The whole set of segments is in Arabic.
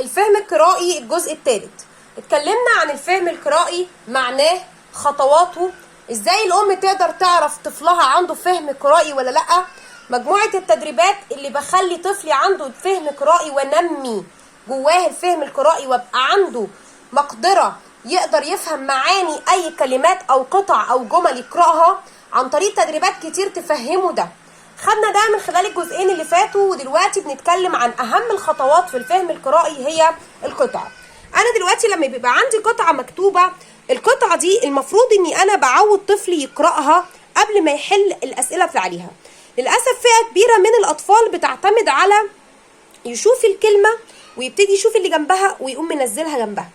الفهم القرائي الجزء الثالث. اتكلمنا عن الفهم القرائي، معناه، خطواته، ازاي الام تقدر تعرف طفلها عنده فهم قرائي ولا لا، مجموعة التدريبات اللي بخلي طفلي عنده فهم قرائي ونمي جواه الفهم القرائي وابقى عنده مقدرة يقدر يفهم معاني اي كلمات او قطع او جمل يقرأها عن طريق تدريبات كتير تفهمه ده. خدنا ده من خلال الجزئين اللي فاتوا، ودلوقتي بنتكلم عن اهم الخطوات في الفهم القرائي هي القطع. انا دلوقتي لما بيبقى عندي قطعة مكتوبة، القطعة دي المفروض اني انا بعود طفلي يقرأها قبل ما يحل الاسئلة اللي عليها. للأسف فئة كبيرة من الأطفال بتعتمد على يشوف الكلمة ويبتدي يشوف اللي جنبها ويقوم منزلها جنبها.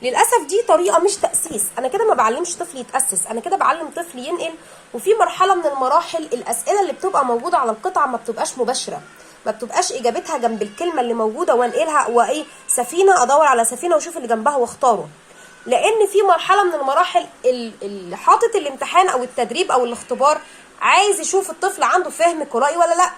للأسف دي طريقة مش تأسيس، أنا كده ما بعلمش طفلي يتأسس، أنا كده بعلم طفلي ينقل. وفي مرحلة من المراحل الأسئلة اللي بتبقى موجودة على القطعة ما بتبقاش مباشرة، ما بتبقاش إجابتها جنب الكلمة اللي موجودة وانقلها، وإيه سفينة أدور على سفينة وأشوف اللي جنبها واختاره. لأن في مرحلة من المراحل اللي حاطط الامتحان أو التدريب أو الاختبار عايز يشوف الطفل عنده فهم قرائي ولا لا.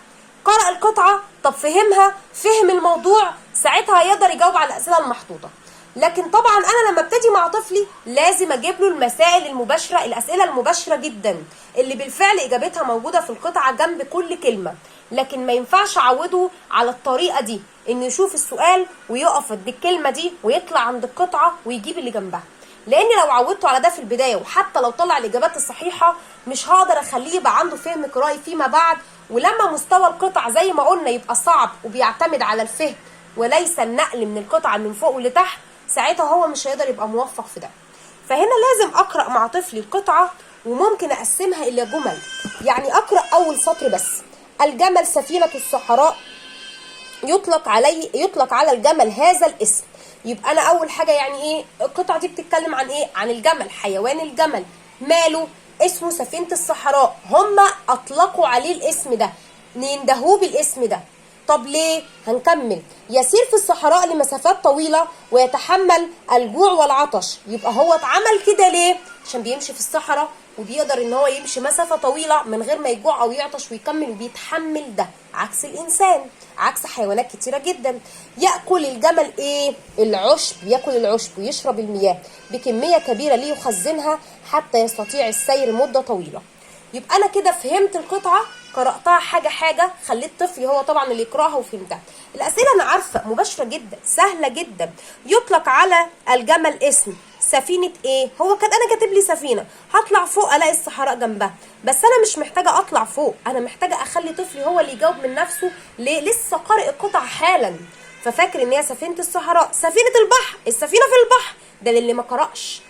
قرأ القطعة، طب فهمها، فهم الموضوع، ساعتها يقدر يجاوب على الأسئلة المحطوطة. لكن طبعا أنا لما ابتدي مع طفلي لازم أجيب له المسائل المباشرة، الأسئلة المباشرة جدا اللي بالفعل إجابتها موجودة في القطعة جنب كل كلمة. لكن ما ينفعش أعوده على الطريقة دي، إنه يشوف السؤال ويقف عند الكلمة دي ويطلع عند القطعة ويجيب اللي جنبها. لان لو عودته على ده في البدايه وحتى لو طلع الاجابات الصحيحه مش هقدر اخليه يبقى عنده فهم قرائي فيما بعد. ولما مستوى القطع زي ما قلنا يبقى صعب وبيعتمد على الفهم وليس النقل من القطعه من فوق لتحت، ساعتها هو مش هيقدر يبقى موفق في ده. فهنا لازم اقرا مع طفلي القطعه، وممكن اقسمها الى جمل. يعني اقرا اول سطر بس: الجمل سفينه الصحراء، يطلق على الجمل هذا الاسم. يبقى انا اول حاجه يعني ايه القطعه دي بتتكلم عن ايه؟ عن الجمل، حيوان الجمل، ماله؟ اسمه سفينه الصحراء، هم اطلقوا عليه الاسم ده، يندهوه بالاسم ده. طب ليه؟ هنكمل: يسير في الصحراء لمسافات طويله ويتحمل الجوع والعطش. يبقى هو اتعمل كده ليه؟ عشان بيمشي في الصحراء وبيقدر ان هو يمشي مسافه طويله من غير ما يجوع او يعطش ويكمل، وبيتحمل ده، عكس الانسان، عكس حيوانات كتيره جدا. ياكل الجمل ايه؟ العشب، ياكل العشب ويشرب المياه بكميه كبيره ليخزنها حتى يستطيع السير مده طويله. يبقى انا كده فهمت القطعه، قراتها حاجه حاجه، خليت طفلي هو طبعا اللي يقراها وفهمتها. الاسئله انا عارفه مباشره جدا، سهله جدا. يطلق على الجمل اسم سفينه ايه؟ هو كان انا كاتب لي سفينه، هطلع فوق الاقي الصحراء جنبها، بس انا مش محتاجه اطلع فوق، انا محتاجه اخلي طفلي هو اللي يجاوب من نفسه. ليه؟ لسه قارئ القطعه حالا ففاكر ان هي سفينه الصحراء. سفينه البحر، السفينه في البحر، ده للي ما قرأش.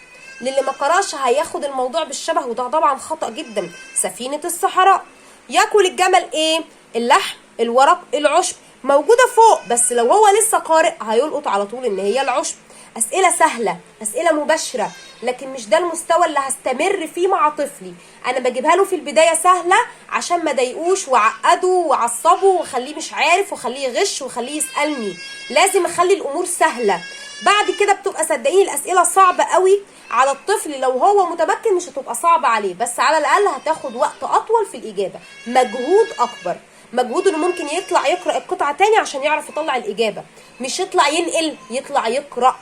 للي ما قراش هياخد الموضوع بالشبه، وده طبعا خطأ جدا. سفينة الصحراء. ياكل الجمل ايه؟ اللحم، الورق، العشب، موجودة فوق، بس لو هو لسه قارئ هيلقط على طول ان هي العشب. اسئلة سهلة، اسئلة مباشرة، لكن مش ده المستوى اللي هستمر فيه مع طفلي. انا بجيبها له في البداية سهلة عشان ما ضايقوش وعقده وعصبه وخليه مش عارف وخليه يغش وخليه يسألني. لازم اخلي الامور سهلة. بعد كده بتبقى صدقيني الاسئله صعبه قوي على الطفل، لو هو متمكن مش هتبقى صعبه عليه، بس على الاقل هتاخد وقت اطول في الاجابه، مجهود اكبر، مجهود انه ممكن يطلع يقرا القطعه تاني عشان يعرف يطلع الاجابه، مش يطلع ينقل، يطلع يقرا.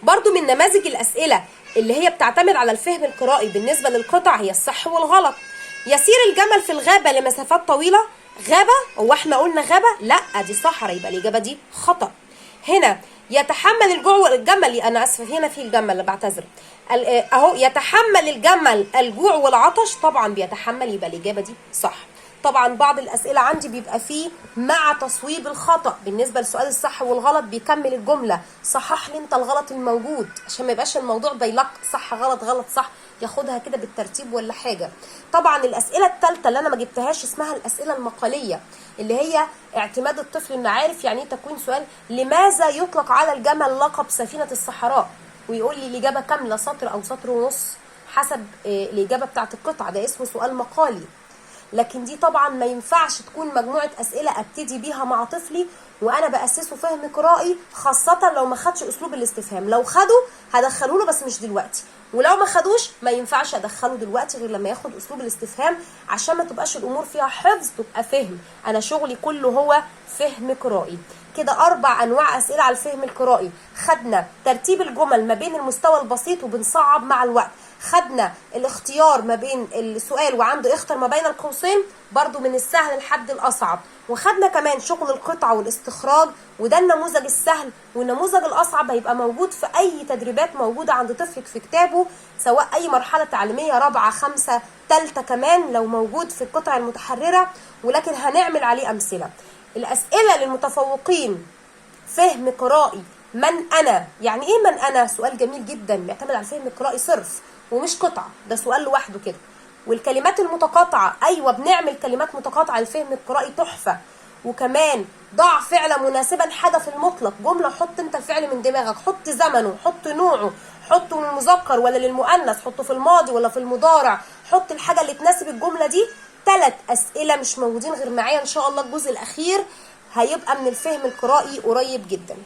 برضو من نماذج الاسئله اللي هي بتعتمد على الفهم القرائي بالنسبه للقطع هي الصح والغلط. يسير الجمل في الغابه لمسافات طويله. غابه، هو احنا قلنا غابه؟ لا دي صحراء، يبقى الاجابه دي خطا. هنا يتحمل الجوع والجمل، انا اسفه هنا في الجمل، بعتذر اهو. يتحمل الجمل الجوع والعطش، طبعا بيتحمل، يبقى الاجابه دي صح. طبعا بعض الاسئله عندي بيبقى فيه مع تصويب الخطا بالنسبه لسؤال الصح والغلط، بيكمل الجمله صحح لي انت الغلط الموجود عشان ما يبقاش الموضوع بيلق صح غلط غلط صح، ياخدها كده بالترتيب ولا حاجه. طبعا الاسئله الثالثه اللي انا ما جبتهاش اسمها الاسئله المقاليه، اللي هي اعتماد الطفل انه عارف يعني ايه تكوين سؤال. لماذا يطلق على الجمل لقب سفينه الصحراء؟ ويقول لي الاجابه كامله سطر او سطر ونص حسب الاجابه بتاعت القطعه، ده اسمه سؤال مقالي. لكن دي طبعا ما ينفعش تكون مجموعه اسئله ابتدي بيها مع طفلي وانا باسسه فهم قرائي، خاصه لو ما خدش اسلوب الاستفهام. لو خده هدخله له بس مش دلوقتي، ولو ما خدوش ما ينفعش ادخله دلوقتي غير لما ياخد اسلوب الاستفهام، عشان ما تبقاش الامور فيها حفظ، تبقى فهم. انا شغلي كله هو فهم قرائي. كده 4 انواع اسئله على الفهم القرائي. خدنا ترتيب الجمل ما بين المستوى البسيط وبنصعب مع الوقت، خدنا الاختيار ما بين السؤال وعنده اختر ما بين القوسين برضو من السهل لحد الاصعب، وخدنا كمان شغل القطعه والاستخراج، وده النموذج السهل. والنموذج الاصعب هيبقى موجود في اي تدريبات موجوده عند طفلك في كتابه، سواء اي مرحله تعليميه، رابعه، خمسه، ثالثه كمان لو موجود في القطع المتحرره، ولكن هنعمل عليه امثله. الاسئله للمتفوقين فهم قرائي من انا. يعني ايه من انا؟ سؤال جميل جدا بيعتمد على الفهم القرائي صرف ومش قطعه، ده سؤال لوحده كده. والكلمات المتقاطعه، ايوه بنعمل كلمات متقاطعه للفهم القرائي تحفه. وكمان ضع فعل مناسبا حدث المطلق، جمله حط انت الفعل من دماغك، حط زمنه، حط نوعه، حطه للمذكر ولا للمؤنث، حطه في الماضي ولا في المضارع، حط الحاجه اللي تناسب الجمله دي. 3 اسئله مش موجودين غير معايا ان شاء الله. الجزء الاخير هيبقى من الفهم القرائي قريب جدا.